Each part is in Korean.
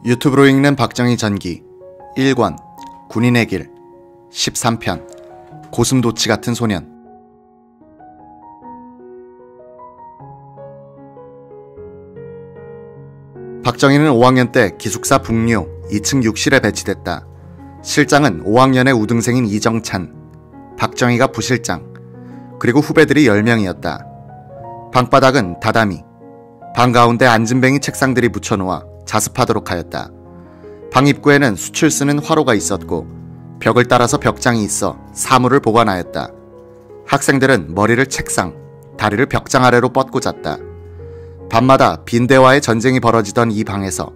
유튜브로 읽는 박정희 전기 1권 군인의 길 13편 고슴도치 같은 소년. 박정희는 5학년 때 기숙사 북류 2층 6실에 배치됐다. 실장은 5학년의 우등생인 이정찬, 박정희가 부실장, 그리고 후배들이 10명이었다. 방바닥은 다다미, 방 가운데 앉은뱅이 책상들이 붙여놓아 자습하도록 하였다. 방 입구에는 숯을 쓰는 화로가 있었고 벽을 따라서 벽장이 있어 사물을 보관하였다. 학생들은 머리를 책상, 다리를 벽장 아래로 뻗고 잤다. 밤마다 빈대와의 전쟁이 벌어지던 이 방에서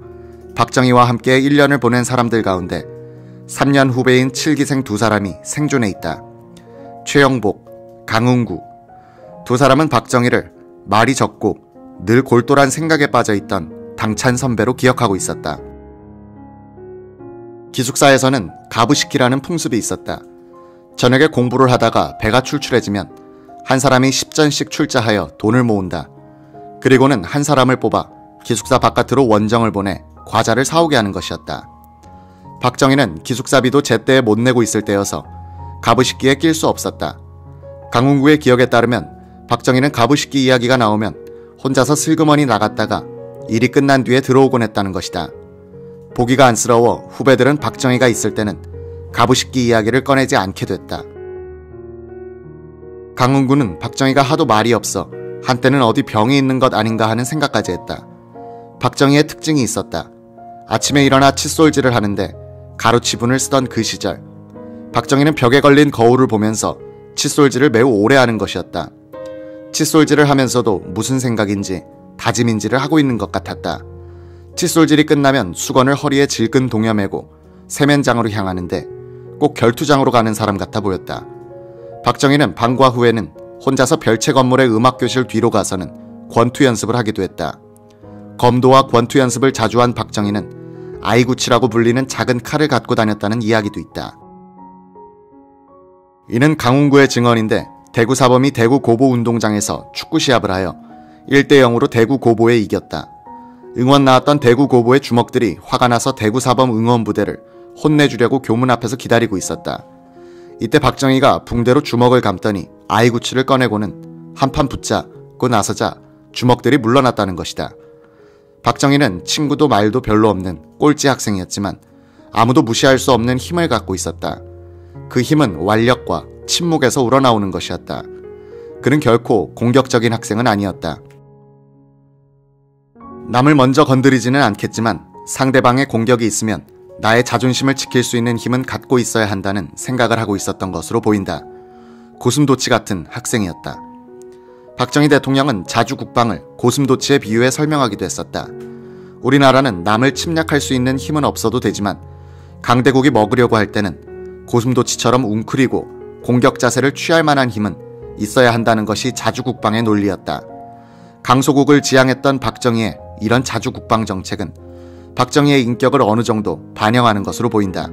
박정희와 함께 1년을 보낸 사람들 가운데 3년 후배인 7기생 2사람이 생존해 있다. 최영복, 강은구. 2사람은 박정희를 말이 적고 늘 골똘한 생각에 빠져있던 당찬 선배로 기억하고 있었다. 기숙사에서는 가부시키라는 풍습이 있었다. 저녁에 공부를 하다가 배가 출출해지면 한 사람이 10전씩 출자하여 돈을 모은다. 그리고는 한 사람을 뽑아 기숙사 바깥으로 원정을 보내 과자를 사오게 하는 것이었다. 박정희는 기숙사비도 제때에 못 내고 있을 때여서 가부식기에 낄 수 없었다. 강훈구의 기억에 따르면 박정희는 가부식기 이야기가 나오면 혼자서 슬그머니 나갔다가 일이 끝난 뒤에 들어오곤 했다는 것이다. 보기가 안쓰러워 후배들은 박정희가 있을 때는 가부식기 이야기를 꺼내지 않게 됐다. 강훈구는 박정희가 하도 말이 없어 한때는 어디 병이 있는 것 아닌가 하는 생각까지 했다. 박정희의 특징이 있었다. 아침에 일어나 칫솔질을 하는데 가루치분을 쓰던 그 시절, 박정희는 벽에 걸린 거울을 보면서 칫솔질을 매우 오래 하는 것이었다. 칫솔질을 하면서도 무슨 생각인지 다짐인지를 하고 있는 것 같았다. 칫솔질이 끝나면 수건을 허리에 질끈 동여매고 세면장으로 향하는데 꼭 결투장으로 가는 사람 같아 보였다. 박정희는 방과 후에는 혼자서 별채 건물의 음악교실 뒤로 가서는 권투 연습을 하기도 했다. 검도와 권투 연습을 자주 한 박정희는 아이구치라고 불리는 작은 칼을 갖고 다녔다는 이야기도 있다. 이는 강훈구의 증언인데 대구 사범이 대구 고보 운동장에서 축구 시합을 하여 1대0으로 대구 고보에 이겼다. 응원 나왔던 대구 고보의 주먹들이 화가 나서 대구 사범 응원부대를 혼내주려고 교문 앞에서 기다리고 있었다. 이때 박정희가 붕대로 주먹을 감더니 아이구치를 꺼내고는 한판 붙자고 나서자 주먹들이 물러났다는 것이다. 박정희는 친구도 말도 별로 없는 꼴찌 학생이었지만 아무도 무시할 수 없는 힘을 갖고 있었다. 그 힘은 완력과 침묵에서 우러나오는 것이었다. 그는 결코 공격적인 학생은 아니었다. 남을 먼저 건드리지는 않겠지만 상대방의 공격이 있으면 나의 자존심을 지킬 수 있는 힘은 갖고 있어야 한다는 생각을 하고 있었던 것으로 보인다. 고슴도치 같은 학생이었다. 박정희 대통령은 자주 국방을 고슴도치에 비유해 설명하기도 했었다. 우리나라는 남을 침략할 수 있는 힘은 없어도 되지만 강대국이 먹으려고 할 때는 고슴도치처럼 웅크리고 공격 자세를 취할 만한 힘은 있어야 한다는 것이 자주국방의 논리였다. 강소국을 지향했던 박정희의 이런 자주국방 정책은 박정희의 인격을 어느 정도 반영하는 것으로 보인다.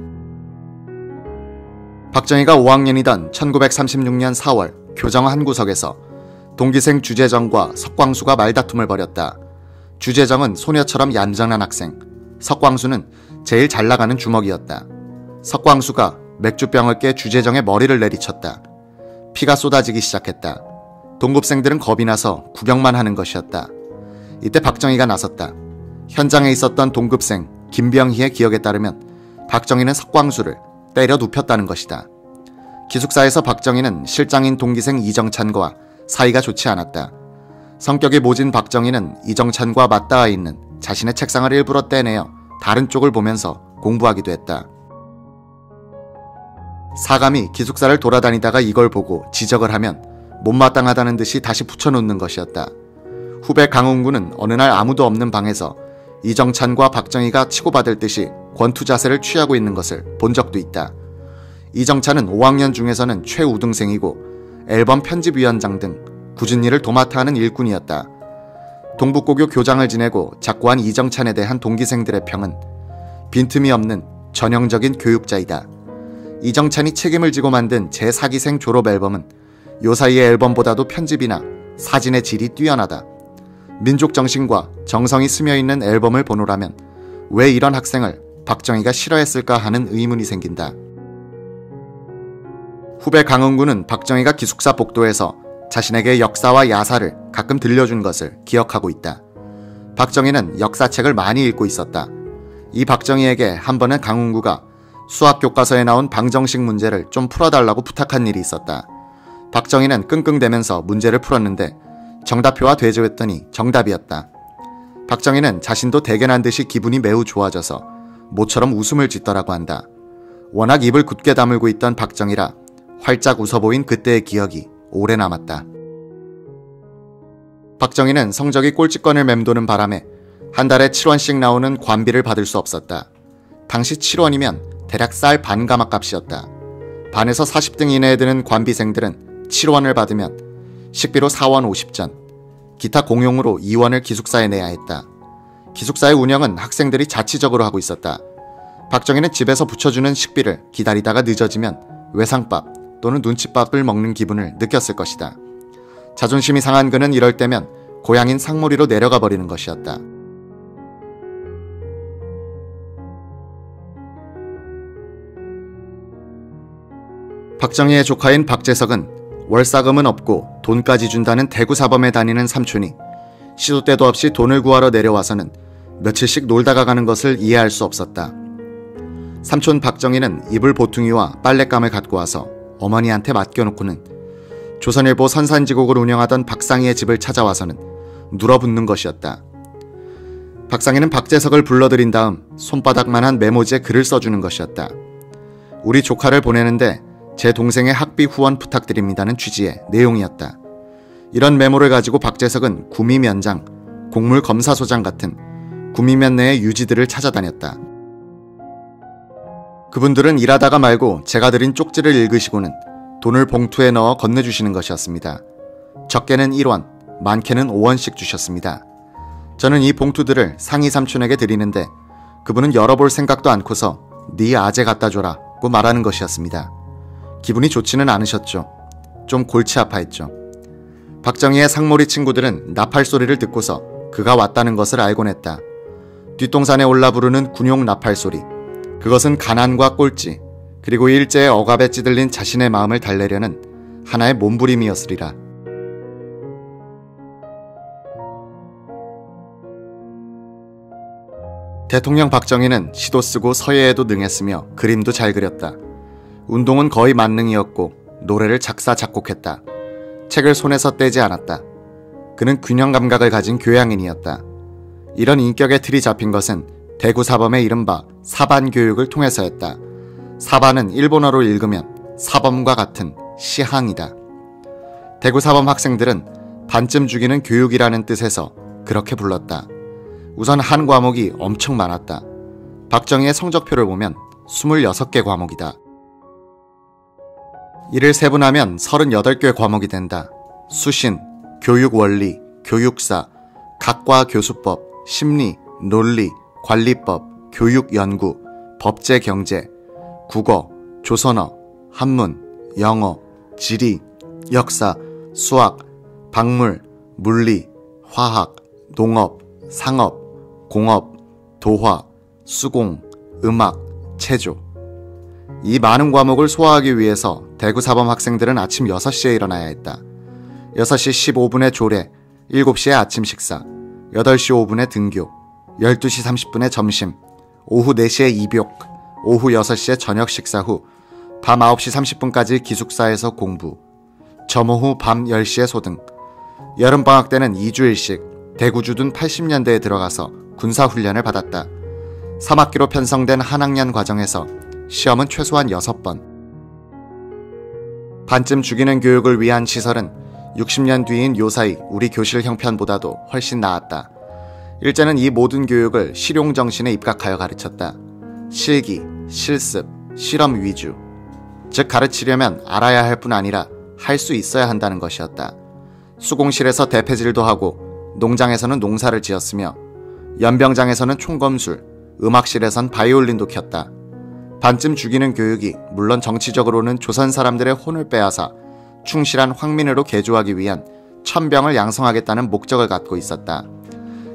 박정희가 5학년이던 1936년 4월 교정 한 구석에서 동기생 주재정과 석광수가 말다툼을 벌였다. 주재정은 소녀처럼 얌전한 학생, 석광수는 제일 잘 나가는 주먹이었다. 석광수가 맥주병을 깨 주재정의 머리를 내리쳤다. 피가 쏟아지기 시작했다. 동급생들은 겁이 나서 구경만 하는 것이었다. 이때 박정희가 나섰다. 현장에 있었던 동급생 김병희의 기억에 따르면 박정희는 석광수를 때려 눕혔다는 것이다. 기숙사에서 박정희는 실장인 동기생 이정찬과 사이가 좋지 않았다. 성격이 모진 박정희는 이정찬과 맞닿아 있는 자신의 책상을 일부러 떼내어 다른 쪽을 보면서 공부하기도 했다. 사감이 기숙사를 돌아다니다가 이걸 보고 지적을 하면 못마땅하다는 듯이 다시 붙여놓는 것이었다. 후배 강훈구는 어느 날 아무도 없는 방에서 이정찬과 박정희가 치고받을 듯이 권투 자세를 취하고 있는 것을 본 적도 있다. 이정찬은 5학년 중에서는 최우등생이고 앨범 편집위원장 등 굳은 일을 도맡아 하는 일꾼이었다. 동북고교 교장을 지내고 작고한 이정찬에 대한 동기생들의 평은 빈틈이 없는 전형적인 교육자이다. 이정찬이 책임을 지고 만든 제4기생 졸업 앨범은 요사이의 앨범보다도 편집이나 사진의 질이 뛰어나다. 민족 정신과 정성이 스며있는 앨범을 보노라면 왜 이런 학생을 박정희가 싫어했을까 하는 의문이 생긴다. 후배 강은구는 박정희가 기숙사 복도에서 자신에게 역사와 야사를 가끔 들려준 것을 기억하고 있다. 박정희는 역사책을 많이 읽고 있었다. 이 박정희에게 한 번은 강은구가 수학 교과서에 나온 방정식 문제를 좀 풀어달라고 부탁한 일이 있었다. 박정희는 끙끙대면서 문제를 풀었는데 정답표와 대조했더니 정답이었다. 박정희는 자신도 대견한 듯이 기분이 매우 좋아져서 모처럼 웃음을 짓더라고 한다. 워낙 입을 굳게 다물고 있던 박정희라 활짝 웃어 보인 그때의 기억이 오래 남았다. 박정희는 성적이 꼴찌권을 맴도는 바람에 한 달에 7원씩 나오는 관비를 받을 수 없었다. 당시 7원이면 대략 쌀 반 가마 값이었다. 반에서 40등 이내에 드는 관비생들은 7원을 받으면 식비로 4원 50전, 기타 공용으로 2원을 기숙사에 내야 했다. 기숙사의 운영은 학생들이 자치적으로 하고 있었다. 박정희는 집에서 붙여주는 식비를 기다리다가 늦어지면 외상밥 또는 눈칫밥을 먹는 기분을 느꼈을 것이다. 자존심이 상한 그는 이럴 때면 고향인 상무리로 내려가 버리는 것이었다. 박정희의 조카인 박재석은 월사금은 없고 돈까지 준다는 대구 사범에 다니는 삼촌이 시도 때도 없이 돈을 구하러 내려와서는 며칠씩 놀다가 가는 것을 이해할 수 없었다. 삼촌 박정희는 이불 보퉁이와 빨랫감을 갖고 와서 어머니한테 맡겨놓고는 조선일보 선산지국을 운영하던 박상희의 집을 찾아와서는 눌어붙는 것이었다. 박상희는 박재석을 불러들인 다음 손바닥만한 메모지에 글을 써주는 것이었다. 우리 조카를 보내는데 제 동생의 학비 후원 부탁드립니다는 취지의 내용이었다. 이런 메모를 가지고 박재석은 구미면장, 곡물검사소장 같은 구미면 내의 유지들을 찾아다녔다. 그분들은 일하다가 말고 제가 드린 쪽지를 읽으시고는 돈을 봉투에 넣어 건네주시는 것이었습니다. 적게는 1원, 많게는 5원씩 주셨습니다. 저는 이 봉투들을 상희 삼촌에게 드리는데 그분은 열어볼 생각도 않고서 네 아재 갖다 줘라고 말하는 것이었습니다. 기분이 좋지는 않으셨죠. 좀 골치 아파했죠. 박정희의 상몰이 친구들은 나팔 소리를 듣고서 그가 왔다는 것을 알곤 했다. 뒷동산에 올라 부르는 군용 나팔 소리. 그것은 가난과 꼴찌, 그리고 일제의 억압에 찌들린 자신의 마음을 달래려는 하나의 몸부림이었으리라. 대통령 박정희는 시도 쓰고 서예에도 능했으며 그림도 잘 그렸다. 운동은 거의 만능이었고 노래를 작사 작곡했다. 책을 손에서 떼지 않았다. 그는 균형 감각을 가진 교양인이었다. 이런 인격의 틀이 잡힌 것은 대구 사범의 이른바 사반 교육을 통해서였다. 사반은 일본어로 읽으면 사범과 같은 시항이다. 대구 사범 학생들은 반쯤 죽이는 교육이라는 뜻에서 그렇게 불렀다. 우선 한 과목이 엄청 많았다. 박정희의 성적표를 보면 26개 과목이다. 이를 세분하면 38개 과목이 된다. 수신, 교육원리, 교육사, 각과 교수법, 심리, 논리, 관리법, 교육연구, 법제경제, 국어, 조선어, 한문, 영어, 지리, 역사, 수학, 박물, 물리, 화학, 농업, 상업, 공업, 도화, 수공, 음악, 체조. 이 많은 과목을 소화하기 위해서 대구 사범 학생들은 아침 6시에 일어나야 했다. 6시 15분에 조례, 7시에 아침 식사, 8시 5분에 등교, 12시 30분에 점심, 오후 4시에 입욕, 오후 6시에 저녁 식사 후 밤 9시 30분까지 기숙사에서 공부, 점호 후 밤 10시에 소등. 여름방학 때는 2주일씩 대구 주둔 80년대에 들어가서 군사훈련을 받았다. 3학기로 편성된 한 학년 과정에서 시험은 최소한 6번. 반쯤 죽이는 교육을 위한 시설은 60년 뒤인 요사이 우리 교실 형편보다도 훨씬 나았다. 일제는 이 모든 교육을 실용정신에 입각하여 가르쳤다. 실기, 실습, 실험 위주. 즉 가르치려면 알아야 할 뿐 아니라 할 수 있어야 한다는 것이었다. 수공실에서 대패질도 하고 농장에서는 농사를 지었으며 연병장에서는 총검술, 음악실에선 바이올린도 켰다. 반쯤 죽이는 교육이 물론 정치적으로는 조선 사람들의 혼을 빼앗아 충실한 황민으로 개조하기 위한 천병을 양성하겠다는 목적을 갖고 있었다.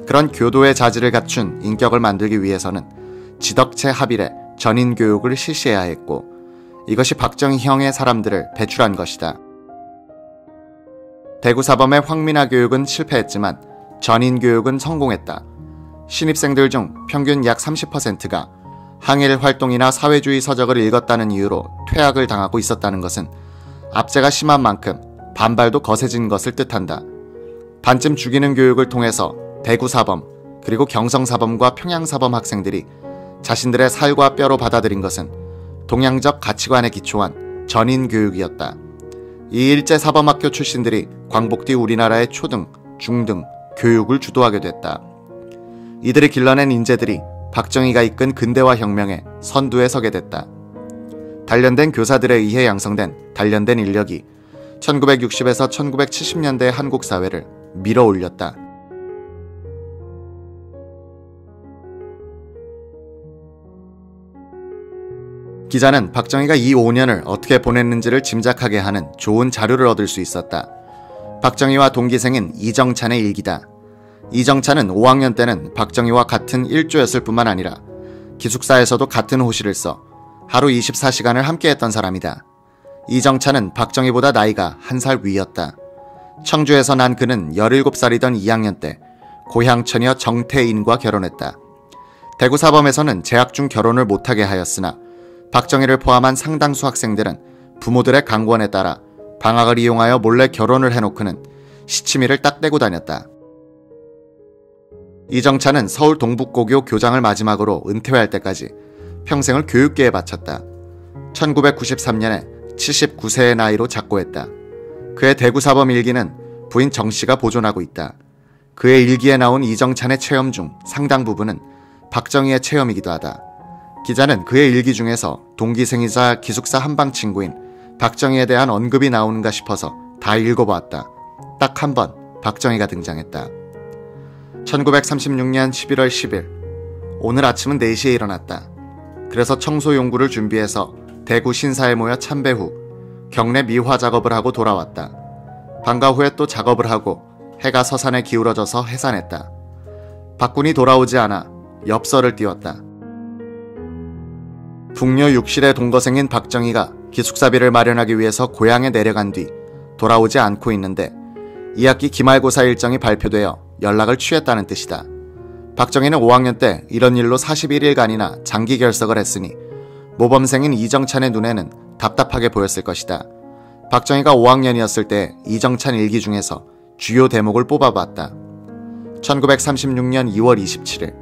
그런 교도의 자질을 갖춘 인격을 만들기 위해서는 지덕체 합일에 전인 교육을 실시해야 했고, 이것이 박정희형의 사람들을 배출한 것이다. 대구사범의 황민화 교육은 실패했지만 전인 교육은 성공했다. 신입생들 중 평균 약 30%가 항일 활동이나 사회주의 서적을 읽었다는 이유로 퇴학을 당하고 있었다는 것은 압제가 심한 만큼 반발도 거세진 것을 뜻한다. 반쯤 죽이는 교육을 통해서 대구사범 그리고 경성사범과 평양사범 학생들이 자신들의 살과 뼈로 받아들인 것은 동양적 가치관에 기초한 전인 교육이었다. 이 일제사범학교 출신들이 광복 뒤 우리나라의 초등, 중등 교육을 주도하게 됐다. 이들이 길러낸 인재들이 박정희가 이끈 근대화 혁명의 선두에 서게 됐다. 단련된 교사들에 의해 양성된 단련된 인력이 1960에서 1970년대의 한국 사회를 밀어 올렸다. 기자는 박정희가 이 5년을 어떻게 보냈는지를 짐작하게 하는 좋은 자료를 얻을 수 있었다. 박정희와 동기생인 이정찬의 일기다. 이정찬은 5학년 때는 박정희와 같은 일조였을 뿐만 아니라 기숙사에서도 같은 호실을 써 하루 24시간을 함께했던 사람이다. 이정찬은 박정희보다 나이가 1살 위였다. 청주에서 난 그는 17살이던 2학년 때 고향 처녀 정태인과 결혼했다. 대구사범에서는 재학 중 결혼을 못하게 하였으나 박정희를 포함한 상당수 학생들은 부모들의 강권에 따라 방학을 이용하여 몰래 결혼을 해놓고는 시치미를 딱 떼고 다녔다. 이정찬은 서울 동북고교 교장을 마지막으로 은퇴할 때까지 평생을 교육계에 바쳤다. 1993년에 79세의 나이로 작고했다. 그의 대구사범 일기는 부인 정씨가 보존하고 있다. 그의 일기에 나온 이정찬의 체험 중 상당 부분은 박정희의 체험이기도 하다. 기자는 그의 일기 중에서 동기생이자 기숙사 한방 친구인 박정희에 대한 언급이 나오는가 싶어서 다 읽어보았다. 딱 한 번 박정희가 등장했다. 1936년 11월 10일 오늘 아침은 4시에 일어났다. 그래서 청소 용구를 준비해서 대구 신사에 모여 참배 후 경내 미화 작업을 하고 돌아왔다. 방과 후에 또 작업을 하고 해가 서산에 기울어져서 해산했다. 박군이 돌아오지 않아 엽서를 띄웠다. 북녀 6실의 동거생인 박정희가 기숙사비를 마련하기 위해서 고향에 내려간 뒤 돌아오지 않고 있는데 2학기 기말고사 일정이 발표되어 연락을 취했다는 뜻이다. 박정희는 5학년 때 이런 일로 41일간이나 장기 결석을 했으니 모범생인 이정찬의 눈에는 답답하게 보였을 것이다. 박정희가 5학년이었을 때 이정찬 일기 중에서 주요 대목을 뽑아봤다. 1936년 2월 27일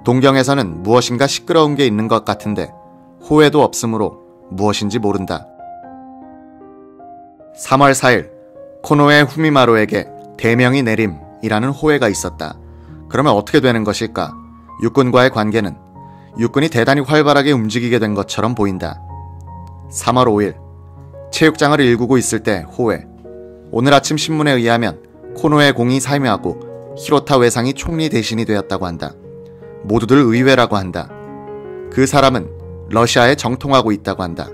동경에서는 무엇인가 시끄러운 게 있는 것 같은데 호해도 없으므로 무엇인지 모른다. 3월 4일 코노의 후미마루에게 대명이 내림이라는 호해가 있었다. 그러면 어떻게 되는 것일까? 육군과의 관계는 육군이 대단히 활발하게 움직이게 된 것처럼 보인다. 3월 5일 체육장을 일구고 있을 때 호해. 오늘 아침 신문에 의하면 코노의 공이 사임하고 히로타 외상이 총리 대신이 되었다고 한다. 모두들 의외라고 한다. 그 사람은 러시아에 정통하고 있다고 한다.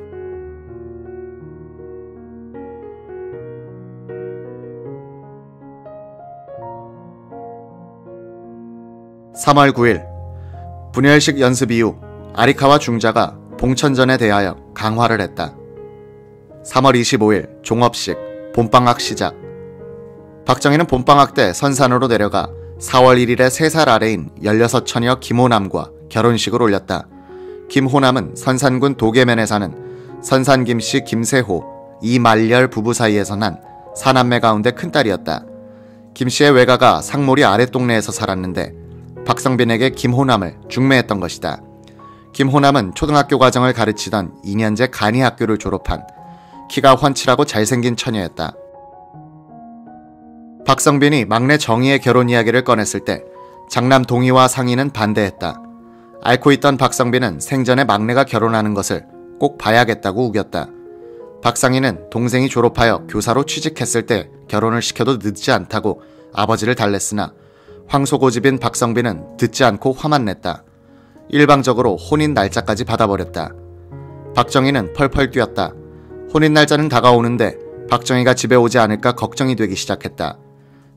(3월 9일) 분열식 연습 이후 아리카와 중자가 봉천전에 대하여 강화를 했다. 3월 25일 종업식 봄방학 시작. 박정희는 봄방학 때 선산으로 내려가 4월 1일에 3살 아래인 16처녀 김호남과 결혼식을 올렸다. 김호남은 선산군 도계면에 사는 선산 김씨 김세호, 이말열 부부 사이에서 난 사남매 가운데 큰딸이었다. 김씨의 외가가 상몰이 아랫동네에서 살았는데 박성빈에게 김호남을 중매했던 것이다. 김호남은 초등학교 과정을 가르치던 2년제 간이학교를 졸업한 키가 훤칠하고 잘생긴 처녀였다. 박성빈이 막내 정희의 결혼 이야기를 꺼냈을 때 장남 동희와 상희는 반대했다. 앓고 있던 박성빈은 생전에 막내가 결혼하는 것을 꼭 봐야겠다고 우겼다. 박상희는 동생이 졸업하여 교사로 취직했을 때 결혼을 시켜도 늦지 않다고 아버지를 달랬으나 황소고집인 박성빈은 듣지 않고 화만 냈다. 일방적으로 혼인 날짜까지 받아버렸다. 박정희는 펄펄 뛰었다. 혼인 날짜는 다가오는데 박정희가 집에 오지 않을까 걱정이 되기 시작했다.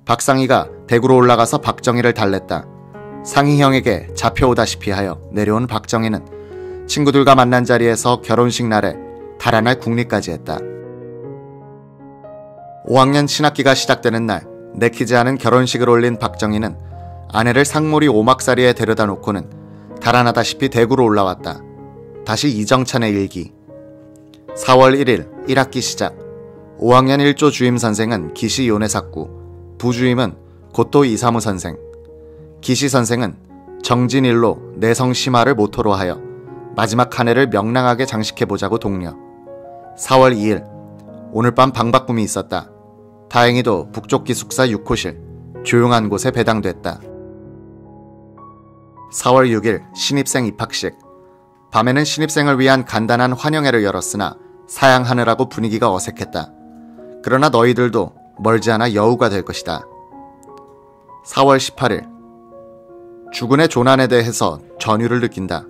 박상희가 대구로 올라가서 박정희를 달랬다. 상희 형에게 잡혀오다시피 하여 내려온 박정희는 친구들과 만난 자리에서 결혼식 날에 달아날 국리까지 했다. 5학년 신학기가 시작되는 날 내키지 않은 결혼식을 올린 박정희는 아내를 상무리 오막사리에 데려다 놓고는 달아나다시피 대구로 올라왔다. 다시 이정찬의 일기. 4월 1일 1학기 시작. 5학년 1조 주임 선생은 기시 요네사쿠, 부주임은 고토 이사무 선생. 기시 선생은 정진일로 내성심화를 모토로 하여 마지막 한 해를 명랑하게 장식해보자고 독려. 4월 2일 오늘 밤 방바꿈이 있었다. 다행히도 북쪽 기숙사 6호실 조용한 곳에 배당됐다. 4월 6일 신입생 입학식. 밤에는 신입생을 위한 간단한 환영회를 열었으나 사양하느라고 분위기가 어색했다. 그러나 너희들도 멀지 않아 여우가 될 것이다. 4월 18일 주군의 조난에 대해서 전율을 느낀다.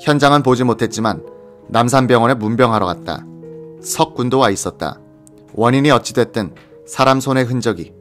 현장은 보지 못했지만 남산병원에 문병하러 갔다. 석군도 와 있었다. 원인이 어찌됐든 사람 손의 흔적이